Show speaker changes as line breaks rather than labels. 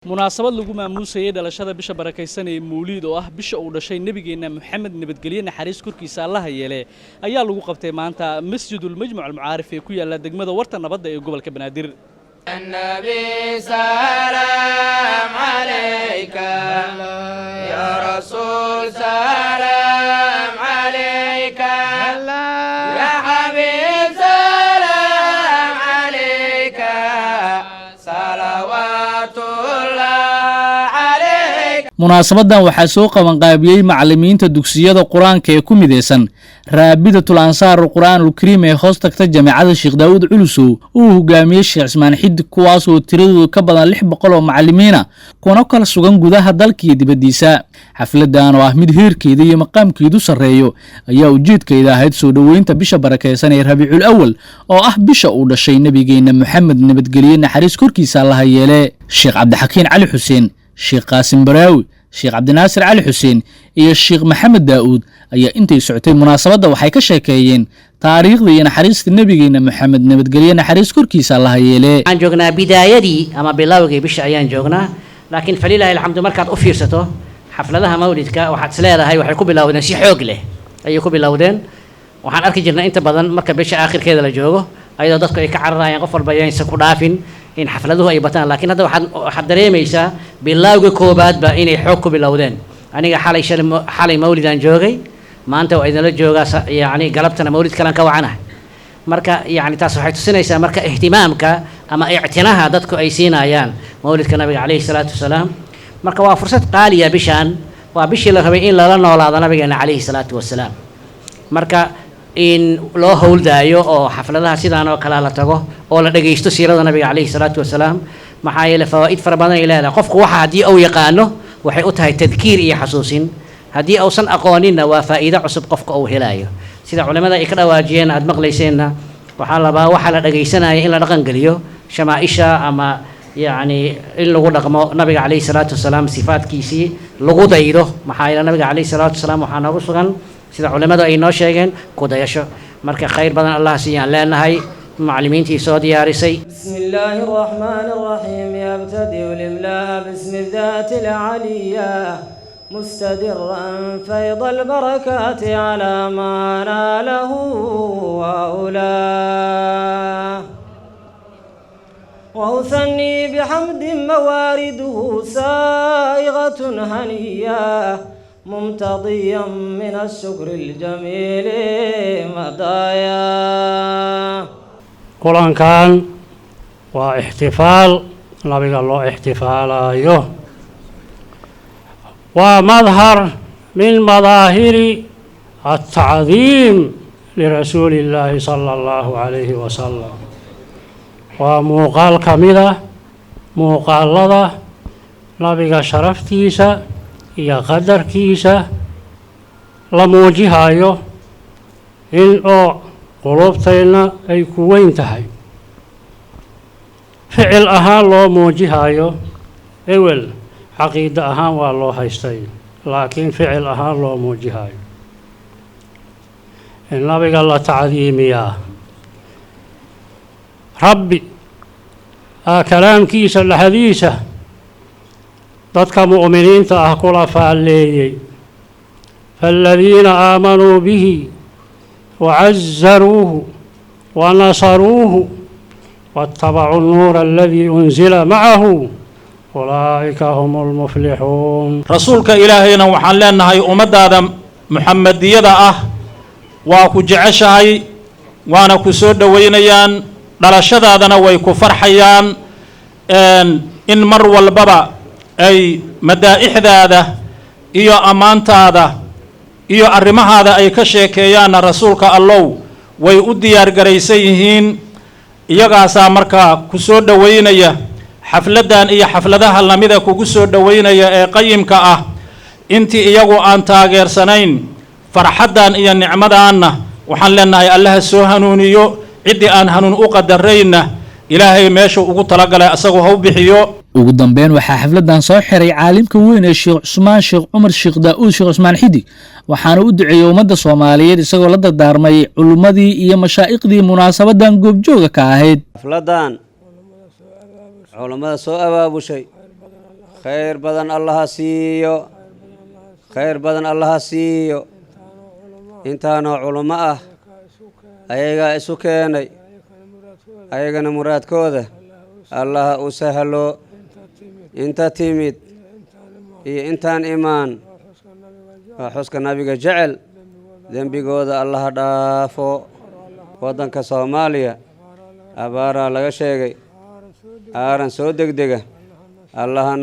munaasabad lagu maamuusayay dhalashada bisha barakaysan ee Mawliid oo ah bisha uu dhashay nabigeena Maxamed nabadgelyo naxariis korkiisa Allah yeelay ayaa lagu qabtay maanta Masjidul Majmuc al-Mu'arif ee ku yaala degmada Warta Nabadda ee gobolka Banaadir.
النبي سلام عليك يا رسول سلام عليك يا حبيب سلام عليك صلوات الله عليك.
munaasabadan waxaa soo qaban qaabiyay macallimiinta dugsiyada Quraanka ee ku mideysan Raabidatul Ansaar Quraanul Kariim ee hoos tagta Jaamacadda Sheekh Daawud Culusow uu hogaamiyay Sheekh Ismaan Xiddig kuwaas oo tiradoodu ka badan 600 oo macallimiin ah kuna kala sugan gudaha dalka iyo dibadiisa. xafladan oo ah mid heerkeeda iyo maqaamkeedu sareeyo ayaa ujeedkeeda ahayd soo dhaweynta bisha barakaysan ee Rabiicul Awwal oo ah bisha uu dhashay nabigeena Maxamed nabadgelyo naxariis korkiisa Allah yeelay. Sheekh Cabdixakiin Cali Xuseen, Sheekh Qaasim Baraawi, Sheekh Cabdinaasir Cali Xuseen iyo Sheekh Maxamed Daawud ayaa intay socotay munaasabada waxay ka sheekeeyeen taariikhda iyo naxariista nabigeena Maxamed nabadgelyo naxariis korkiisa Allah yeelay.
aan joognaa bidaayadii ama bilowgii bisha ayaan joognaa, laakiin faliilaahi alxamdu markaad u fiirsato xafladaha mawlidka waxaad isleedahay waxay ku bilowdeen si xoog leh ayay ku bilowdeen. waxaan arki jirnaa inta badan marka bisha aakhirkeeda la joogo ayadoo dadku ay ka cararayaan qof walba ayaysan ku dhaafin in xafladuhu ay bataan, laakiin hadda waxaad dareemaysaa bilowga koobaadba inay xoog ku bilowdeen. aniga xalay mawlidaan joogay, maanta waa idinla joogaa yani galabtana mawlid kalan ka wacanahay. marka yani taas waxay tusinaysaa marka ihtimaamka ama ictinaha dadku ay siinayaan mawlidka nabiga calayhi salaatu wasalaam. marka waa fursad qaaliya bishaan, waa bishii la rabay in lala noolaado nabigeena calayhi salaatu wasalaam. marka in loo howldaayo oo xafladaha sidaan oo kale la tago oo la dhageysto siirada nabiga calayhi salaatu wasalaam, maxaa yeelay fawaa'id fara badan ay leedahay. qofku waxa haddii uu yaqaano waxay u tahay tadkiir iyo xasuusin, haddii uusan aqooninna waa faa'iido cusub qofka uu helayo. sida culimada ay ka dhawaajiyeen aad maqlayseenna waxaa waxaa la dhageysanaya in la dhaqan geliyo shamaaisha ama يعني إن لو قلنا النبي عليه الصلاة والسلام صفات كيسي لو دايره محايل النبي عليه الصلاة والسلام وحنا رسولان سيد علماء أي ناشيين كودا يشوا مركز خير بدن الله سيان لأن هاي معلمين في سعودية رسي.
بسم الله الرحمن الرحيم يبتدئ الإملاء باسم الذات العلية مستدرا فيض البركات على ما ناله وأولاه وأثني بحمد موارده سائغة هنية ممتضيا من الشكر الجميل مدايا.
قرآن كان واحتفال نبي الله احتفال أيه ومظهر من مظاهر التعظيم لرسول الله صلى الله عليه وسلم، وموقال كاملة موقال لذا نبيك شرفتيسا يا قدر كيسا لموجهايو إن أو قلوبتينا أي كوين تهي فعل أهان لو موجهايو أول عقيدة أهان والله هيستي، لكن فعل أهان لو موجهايو النبي الله تعظيميا ربي كلام كيسا الحديثة ضدك مؤمنين تأكل فعلي فالذين آمنوا به وعزروه ونصروه واتبعوا النور الذي أنزل معه أولئك هم المفلحون.
رسولك إلهينا وحلنا هاي أمد آدم محمد يدا واكو جعشهاي وانا كسود وينيان dhalashadaadana way ku farxayaan in mar walbaba ay madaa'ixdaada iyo ammaantaada iyo arrimahaada ay ka sheekeeyaan rasuulka allow way u diyaar garaysan yihiin. iyagaasaa markaa ku soo dhaweynaya xafladan iyo xafladaha lamida kugu soo dhaweynaya ee qayimka ah. intii iyagu aan taageersanayn farxadan iyo nicmadaanna waxaan leenahay allaha soo hanuuniyo, عدي أن هنون أقدرينا إلهي ماشو ugu talagalay asagoo ha u bixiyo.
ugu dambeyn waxaa xafladan soo xiray caalimka weyn ee Sheekh Cusmaan Sheekh Umar Sheekh Daawud Sheekh Ismaan Xiddig, waxaana u duceeyay ummadda Soomaaliyeed isagoo la dardaarmay culimadii iyo mashaayiqdii munaasabadan goobjooga ka ahayd.
xafladan culimada soo abaabushay khayr badan allaha siiyo khayr badan allaha siiyo intaanoo culummo ah ayagaa isu keenay ayagana muraadkooda allaha u sahlo inta timid iyo intaan imaan waa xuska nabiga jecel dembigooda allaha dhaafo waddanka soomaaliya abaaraa laga sheegay aaran soo degdega allahana